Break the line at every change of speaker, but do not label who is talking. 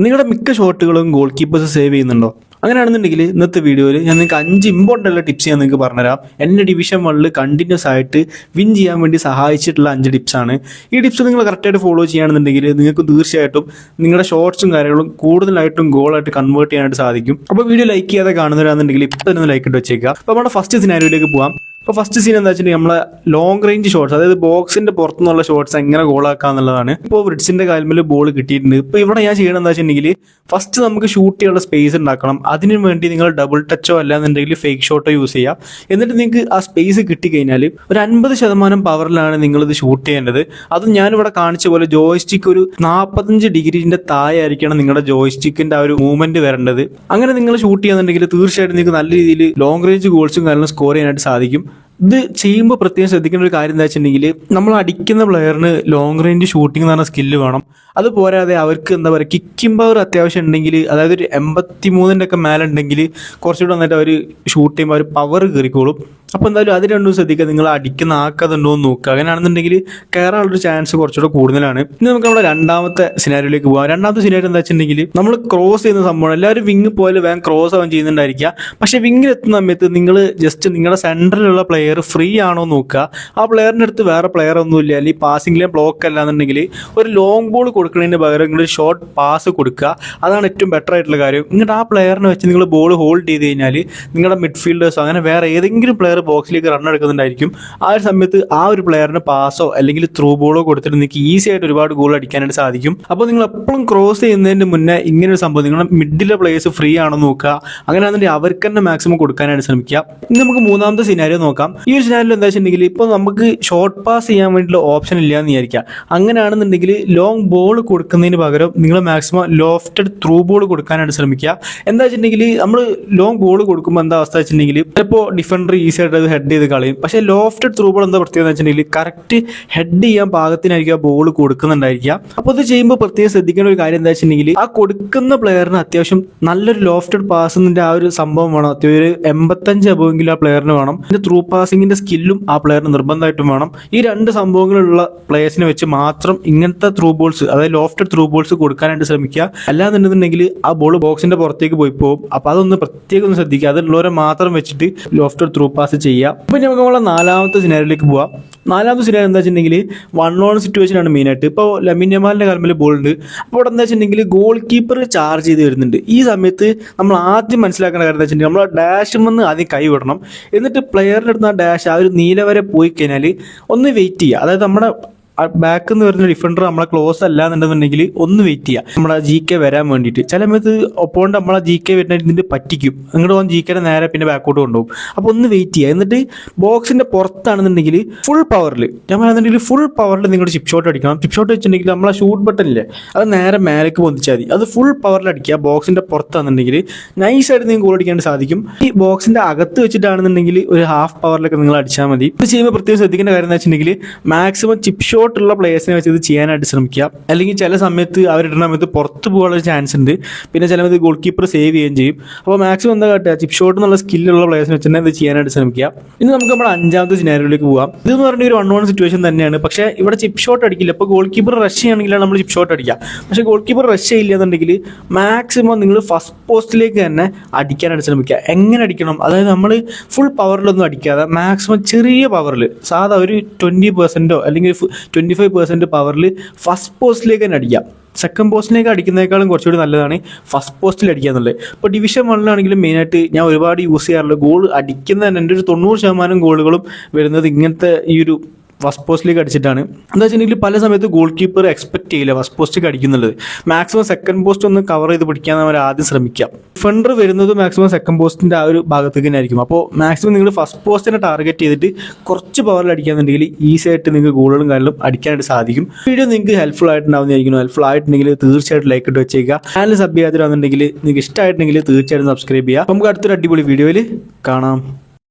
നിങ്ങളുടെ മിക്ക ഷോട്ടുകളും goal keepers save ചെയ്യുന്നുണ്ടോ? അങ്ങനെയാണെന്നുണ്ടെങ്കിൽ ഇന്നത്തെ വീഡിയോയിൽ ഞാൻ നിങ്ങൾക്ക് 5 ഇമ്പോർട്ടൻ്റ് ടിപ്സ് ഞാൻ നിങ്ങൾക്ക് പറഞ്ഞുതരാം. എൻ്റെ ഡിവിഷൻ 1 കണ്ടിന്യൂസ് ആയിട്ട് വിൻ ചെയ്യാൻ വേണ്ടി സഹായിച്ചിട്ടുള്ള 5 ടിപ്സാണ്. ഈ ടിപ്സ് നിങ്ങൾ കറക്റ്റായിട്ട് ഫോളോ ചെയ്യുകയാണെന്നുണ്ടെങ്കിൽ നിങ്ങൾക്ക് തീർച്ചയായിട്ടും നിങ്ങളുടെ ഷോർട്സും കാര്യങ്ങളും കൂടുതലായിട്ടും ഗോളായിട്ട് കൺവേർട്ട് ചെയ്യാനായിട്ട് സാധിക്കും. അപ്പോൾ വീഡിയോ ലൈക്ക് ചെയ്യാതെ കാണുന്നവരാണെന്നുണ്ടെങ്കിൽ ഇപ്പോൾ തന്നെ ലൈക്ക് ഇട്ട് വെച്ചേക്കുക. അപ്പോൾ നമ്മുടെ ഫസ്റ്റ് സിനാരിയോയിലേക്ക് പോകാം. അപ്പോൾ ഫസ്റ്റ് സീൻ എന്താ വെച്ചിട്ടുണ്ടെങ്കിൽ നമ്മളെ ലോങ് റേഞ്ച് ഷോട്ട്സ്, അതായത് ബോക്സിന്റെ പുറത്തുനിന്നുള്ള ഷോട്ട്സ് എങ്ങനെ ഗോളാക്കുക എന്നുള്ളതാണ്. ഇപ്പോൾ ബ്രിഡ്സിന്റെ കാൽമേൽ ബോൾ കിട്ടിയിട്ടുണ്ട്. ഇപ്പോൾ ഇവിടെ ഞാൻ ചെയ്യണം എന്താ വെച്ചിട്ടുണ്ടെങ്കിൽ ഫസ്റ്റ് നമുക്ക് ഷൂട്ട് ചെയ്യാനുള്ള സ്പേസ് ഉണ്ടാക്കണം. അതിനു വേണ്ടി നിങ്ങൾ ഡബിൾ ടച്ചോ അല്ലാന്നുണ്ടെങ്കിൽ ഫേക്ക് ഷോട്ടോ യൂസ് ചെയ്യാം. എന്നിട്ട് നിങ്ങൾക്ക് ആ സ്പേസ് കിട്ടിക്കഴിഞ്ഞാൽ ഒരു 50% പവറിലാണ് നിങ്ങളിത് ഷൂട്ട് ചെയ്യേണ്ടത്. അതും ഞാനിവിടെ കാണിച്ച പോലെ ജോയ്സ്റ്റിക്ക് ഒരു 45 ഡിഗ്രീൻ്റെ താഴെ ആയിരിക്കണം നിങ്ങളുടെ ജോയ്സ്റ്റിക്കിന്റെ ആ ഒരു മൂവ്മെന്റ് വരേണ്ടത്. അങ്ങനെ നിങ്ങൾ ഷൂട്ട് ചെയ്യാന്നുണ്ടെങ്കിൽ തീർച്ചയായിട്ടും നിങ്ങൾക്ക് നല്ല രീതിയിൽ ലോങ് റേഞ്ച് ഗോൾസും കാര്യങ്ങളും സ്കോർ ചെയ്യാനായിട്ട് സാധിക്കും. ഇത് ചെയ്യുമ്പോൾ പ്രത്യേകം ശ്രദ്ധിക്കേണ്ട ഒരു കാര്യം എന്താ വെച്ചിട്ടുണ്ടെങ്കിൽ നമ്മൾ അടിക്കുന്ന പ്ലെയറിന് ലോങ് റേഞ്ച് ഷൂട്ടിംഗ് എന്ന് പറഞ്ഞ സ്കില്ല് വേണം. അത് പോരാതെ അവർക്ക് എന്താ പറയുക, കിക്കിംഗ് പവർ അത്യാവശ്യം ഉണ്ടെങ്കിൽ, അതായത് ഒരു 83-ൻ്റെ ഒക്കെ മേലെ ഉണ്ടെങ്കിൽ കുറച്ചുകൂടെ നന്നായിട്ട് അവർ ഷൂട്ട് ചെയ്യുമ്പോൾ അവർ പവർ കയറിക്കോളും. അപ്പോൾ എന്തായാലും അത് രണ്ടും ശ്രദ്ധിക്കുക, നിങ്ങൾ അടിക്കുന്ന ആക്കാതുണ്ടോ എന്ന് നോക്കുക. അങ്ങനെയാണെന്നുണ്ടെങ്കിൽ കയറാനുള്ളൊരു ചാൻസ് കുറച്ചുകൂടെ കൂടുതലാണ്. ഇനി നമുക്ക് നമ്മുടെ രണ്ടാമത്തെ സിനാരിയോയിലേക്ക് പോകാം. രണ്ടാമത്തെ സിനാരിയോ എന്താ വെച്ചിട്ടുണ്ടെങ്കിൽ നമ്മൾ ക്രോസ് ചെയ്യുന്ന സംഭവം, എല്ലാവരും വിങ് പോലെ വേഗം ക്രോസ് ആവാൻ ചെയ്യുന്നുണ്ടായിരിക്കുക. പക്ഷേ വിങ്ങിൽ എത്തുന്ന സമയത്ത് നിങ്ങൾ ജസ്റ്റ് നിങ്ങളുടെ സെൻറ്ററിലുള്ള പ്ലെയർ ഫ്രീ ആണോ നോക്കുക. ആ പ്ലെയറിൻ്റെ അടുത്ത് വേറെ പ്ലെയർ ഒന്നുമില്ല, അല്ലെങ്കിൽ പാസിംഗിലെ ബ്ലോക്ക് അല്ലാന്നുണ്ടെങ്കിൽ ഒരു ലോങ് ബോൾ കൊടുക്കുന്നതിന് പകരം നിങ്ങൾ ഷോർട്ട് പാസ് കൊടുക്കുക. അതാണ് ഏറ്റവും ബെറ്റർ ആയിട്ടുള്ള കാര്യം. എന്നിട്ട് ആ പ്ലെയറിനെ വെച്ച് നിങ്ങൾ ബോൾ ഹോൾഡ് ചെയ്ത് കഴിഞ്ഞാൽ നിങ്ങളുടെ മിഡ്ഫീൽഡേഴ്സോ അങ്ങനെ വേറെ ഏതെങ്കിലും പ്ലെയർ ബോക്സിലേക്ക് റൺ എടുക്കുന്നുണ്ടായിരിക്കും. ആ ഒരു സമയത്ത് ആ ഒരു പ്ലെയറിന് പാസോ അല്ലെങ്കിൽ ത്രൂ ബോളോ കൊടുത്തിട്ട് നിങ്ങൾക്ക് ഈസി ആയിട്ട് ഒരുപാട് ഗോൾ അടിക്കാനായിട്ട് സാധിക്കും. അപ്പോൾ നിങ്ങൾ എപ്പോഴും ക്രോസ് ചെയ്യുന്നതിന് മുന്നേ ഇങ്ങനെ ഒരു സംഭവം, നിങ്ങളുടെ മിഡിലെ പ്ലേയേഴ്സ് ഫ്രീ ആണോ നോക്കുക. അങ്ങനെയാണെന്നുണ്ടെങ്കിൽ അവർക്ക് തന്നെ മാക്സിമം കൊടുക്കാനായിട്ട് ശ്രമിക്കുക. ഇനി നമുക്ക് മൂന്നാമത്തെ സിനാരിയോ നോക്കാം. ഈ ഒരു സിനാരിയോ എന്താ വെച്ചിട്ടുണ്ടെങ്കിൽ ഇപ്പോൾ നമുക്ക് ഷോർട്ട് പാസ് ചെയ്യാൻ വേണ്ടിയിട്ടുള്ള ഓപ്ഷൻ ഇല്ല എന്ന് വിചാരിക്കുക. അങ്ങനെയാണെന്നുണ്ടെങ്കിൽ ലോങ് ബോൾ കൊടുക്കുന്നതിന് പകരം നിങ്ങൾ മാക്സിമം ലോഫ്റ്റഡ് ത്രൂ ബോൾ കൊടുക്കാനായിട്ട് ശ്രമിക്കുക. എന്താ വെച്ചിട്ടുണ്ടെങ്കിൽ നമ്മൾ ലോങ് ബോൾ കൊടുക്കുമ്പോൾ എന്താ അവസ്ഥ വെച്ചിട്ടുണ്ടെങ്കിൽ ചിലപ്പോൾ ഡിഫൻഡർ ഈസി ആയിട്ട് അത് ഹെഡ് ചെയ്ത് കളയും. പക്ഷേ ലോഫ്റ്റഡ് ത്രൂ ബോൾ എന്താ പ്രത്യേകത വെച്ചിട്ടുണ്ടെങ്കിൽ കറക്റ്റ് ഹെഡ് ചെയ്യാൻ പാകത്തിനായിരിക്കും ആ ബോൾ കൊടുക്കുന്നുണ്ടായിരിക്കുക. അപ്പോൾ ഇത് ചെയ്യുമ്പോൾ പ്രത്യേകം ശ്രദ്ധിക്കേണ്ട ഒരു കാര്യം എന്താ വെച്ചിട്ടുണ്ടെങ്കിൽ ആ കൊടുക്കുന്ന പ്ലെയറിന് അത്യാവശ്യം നല്ലൊരു ലോഫ്റ്റഡ് പാസിന്റെ ആ ഒരു സംഭവം വേണം. അത്യാവശ്യം ഒരു 85 അബോവെങ്കിലും ആ പ്ലെയറിന് വേണം. പിന്നെ ത്രൂ പാസിങ്ങിന്റെ സ്കില്ലും ആ പ്ലെയറിന് നിർബന്ധമായിട്ടും വേണം. ഈ രണ്ട് സംഭവങ്ങളുള്ള പ്ലേയേഴ്സിനെ വെച്ച് മാത്രം ഇങ്ങനത്തെ ത്രൂ ബോൾസ്, അതായത് ലോഫ്റ്റഡ് ത്രൂ ബോൾസ് കൊടുക്കാനായിട്ട് ശ്രമിക്കുക. അല്ലാന്നുണ്ടെന്നുണ്ടെങ്കിൽ ആ ബോൾ ബോക്സിന്റെ പുറത്തേക്ക് പോയി പോകും. അപ്പോൾ അതൊന്ന് പ്രത്യേകം ശ്രദ്ധിക്കുക. അതുള്ളവരെ മാത്രം വെച്ചിട്ട് ലോഫ്റ്റഡ് ത്രൂ പാസ് ചെയ്യുക. അപ്പോൾ നമുക്ക് നമ്മളെ നാലാമത്തെ സിനാരിയോയിലേക്ക് പോവാം. നാലാമത്തെ സിനാരിയോ എന്താ വെച്ചിട്ടുണ്ടെങ്കിൽ 1-on-1 സിറ്റുവേഷനാണ് മെയിനായിട്ട്. ഇപ്പോൾ ലമിൻ യമാലിന്റെ കാൽമേൽ ബോൾ ഉണ്ട്. അപ്പോൾ അവിടെ എന്താ വെച്ചിട്ടുണ്ടെങ്കിൽ ഗോൾ കീപ്പർ ചാർജ് ചെയ്ത് വരുന്നുണ്ട്. ഈ സമയത്ത് നമ്മൾ ആദ്യം മനസ്സിലാക്കേണ്ട കാര്യം എന്താ വെച്ചിട്ടുണ്ടെങ്കിൽ നമ്മൾ ഡാഷ് വന്ന് ആദ്യം കൈ വിടണം. എന്നിട്ട് പ്ലെയറിൻ്റെ അടുത്ത് ആ ഡാഷ് ആ ഒരു നീല വരെ പോയി കഴിഞ്ഞാൽ ഒന്ന് വെയിറ്റ് ചെയ്യുക. അതായത് നമ്മുടെ ബാക്ക് എന്ന് വരുന്ന ഡിഫൻഡർ നമ്മളെ ക്ലോസ് അല്ല എന്നുണ്ടെന്നുണ്ടെങ്കിൽ ഒന്ന് വെയിറ്റ് ചെയ്യുക, നമ്മളെ GK വരാൻ വേണ്ടിയിട്ട്. ചില സമയത്ത് ഒപ്പോണ്ട് നമ്മളെ GK വരുന്നതിന് പറ്റിക്കും, അങ്ങോട്ട് പോകുന്ന GKനെ നേരെ പിന്നെ ബാക്കോട്ട് കൊണ്ടുപോകും. അപ്പോൾ ഒന്ന് വെയിറ്റ് ചെയ്യുക. എന്നിട്ട് ബോക്സിന്റെ പുറത്താണെന്നുണ്ടെങ്കിൽ ഫുൾ പവറിൽ, ഞാൻ പറയുന്നുണ്ടെങ്കിൽ ഫുൾ പവറിൽ നിങ്ങൾ ചിപ്പ് ഷോട്ട് അടിക്കണം. ചിപ്പ് ഷോട്ട് വെച്ചിട്ടുണ്ടെങ്കിൽ നമ്മളെ ഷൂട്ട് ബട്ടൺ ഇല്ലേ, അത് നേരെ മേലേക്ക് പൊന്തിച്ചാൽ മതി. അത് ഫുൾ പവറിൽ അടിക്കുക. ബോക്സിന്റെ പുറത്താണെന്നുണ്ടെങ്കിൽ നൈസായിട്ട് നിങ്ങൾക്ക് ഗോൾ അടിക്കാൻ സാധിക്കും. ഈ ബോക്സിന്റെ അകത്ത് വെച്ചിട്ടാണെന്നുണ്ടെങ്കിൽ ഒരു ഹാഫ് പവറിലൊക്കെ നിങ്ങൾ അടിച്ചാൽ മതി. ഇത് ചെയ്യുമ്പോൾ പ്രത്യേകം ശ്രദ്ധിക്കേണ്ട കാര്യം എന്താ വെച്ചിട്ടുണ്ടെങ്കിൽ മാക്സിമം ചിപ്പ് ഷോട്ട് ഉള്ള പ്ലേയേഴ്സിനെ വെച്ച് ഇത് ചെയ്യാനായിട്ട് ശ്രമിക്കുക. അല്ലെങ്കിൽ ചില സമയത്ത് അവരിടുന്ന സമയത്ത് പുറത്ത് പോകാനുള്ള ചാൻസ് ഉണ്ട്. പിന്നെ ചില സമയത്ത് ഗോൾ കീപ്പർ സേവ് ചെയ്യുകയും ചെയ്യും. അപ്പോൾ മാക്സിമം എന്താ കാട്ടുക, ചിപ്പ് ഷോട്ട് എന്നുള്ള സ്കില്ലുള്ള പ്ലേയേഴ്സിനെ വെച്ച് തന്നെ ഇത് ചെയ്യാനായിട്ട് ശ്രമിക്കുക. ഇനി നമുക്ക് നമ്മുടെ അഞ്ചാമത്തെ സിനാരിയോയിലേക്ക് പോകാം. ഇതെന്ന് പറഞ്ഞാൽ ഒരു 1-on-1 സിറ്റുവേഷൻ തന്നെയാണ്. പക്ഷേ ഇവിടെ ചിപ്പ് ഷോട്ട് അടിക്കില്ല. ഇപ്പോൾ ഗോൾ കീപ്പർ റഷ് ചെയ്യുകയാണെങ്കിലാണ് നമ്മൾ ചിപ്പ് ഷോട്ട് അടിക്കുക. പക്ഷേ ഗോൾ കീപ്പർ റഷ് ചെയ്യില്ല എന്നുണ്ടെങ്കിൽ മാക്സിമം നിങ്ങൾ ഫസ്റ്റ് പോസ്റ്റിലേക്ക് തന്നെ അടിക്കാനായിട്ട് ശ്രമിക്കുക. എങ്ങനെ അടിക്കണം, അതായത് നമ്മൾ ഫുൾ പവറിലൊന്നും അടിക്കാതെ മാക്സിമം ചെറിയ പവറിൽ, സാധാ ഒരു 20% അല്ലെങ്കിൽ 25% പവറിൽ ഫസ്റ്റ് പോസ്റ്റിലേക്ക് തന്നെ അടിക്കാം. സെക്കൻഡ് പോസ്റ്റിലേക്ക് അടിക്കുന്നതിനേക്കാളും കുറച്ചുകൂടി നല്ലതാണ് ഫസ്റ്റ് പോസ്റ്റിൽ അടിക്കുക എന്നുള്ളത്. ഇപ്പോൾ ഡിവിഷൻ 1 മെയിനായിട്ട് ഞാൻ ഒരുപാട് യൂസ് ചെയ്യാറുള്ള ഗോൾ അടിക്കുന്ന എൻ്റെ ഒരു 90% ഗോളുകളും വരുന്നത് ഇങ്ങനത്തെ ഈ ഒരു ഫസ്റ്റ് പോസ്റ്റിലേക്ക് അടിച്ചിട്ടാണ്. എന്താ വെച്ചിട്ടുണ്ടെങ്കിൽ പല സമയത്ത് ഗോൾ കീപ്പർ എക്സ്പെക്ട് ചെയ്യില്ല ഫസ്റ്റ് പോസ്റ്റിലേക്ക് അടിക്കുന്നുള്ളത്. മാക്സിമം സെക്കൻഡ് പോസ്റ്റ് ഒന്ന് കവർ ചെയ്ത് പിടിക്കാൻ അവർ ആദ്യം ശ്രമിക്കാം. ഡിഫൻഡർ വരുന്നത് മാക്സിമം സെക്കൻഡ് പോസ്റ്റിൻ്റെ ആ ഒരു ഭാഗത്തേക്ക് തന്നെ ആയിരിക്കും. അപ്പോൾ മാക്സിമം നിങ്ങൾ ഫസ്റ്റ് പോസ്റ്റിനെ ടാർഗറ്റ് ചെയ്തിട്ട് കുറച്ച് പവറിൽ അടിക്കാന്നുണ്ടെങ്കിൽ ഈസി ആയിട്ട് നിങ്ങൾക്ക് ഗോളുകളും കാര്യങ്ങളും അടിക്കാനായിട്ട് സാധിക്കും. വീഡിയോ നിങ്ങൾക്ക് ഹെൽപ്ഫുൾ ആയിട്ടുണ്ടാവുന്നതായിരിക്കും. ഹെൽപ്ഫുൾ ആയിട്ടുണ്ടെങ്കിൽ തീർച്ചയായിട്ടും ലൈക്ക് ഇട്ട് വെച്ചേക്കുക. ചാനൽ സബ് ചെയ്യാത്തിട്ടുണ്ടെങ്കിൽ നിങ്ങൾക്ക് ഇഷ്ടമായിട്ടുണ്ടെങ്കിൽ തീർച്ചയായിട്ടും സബ്സ്ക്രൈബ് ചെയ്യുക. നമുക്ക് അടുത്തൊരു അടിപൊളി വീഡിയോയിൽ കാണാം.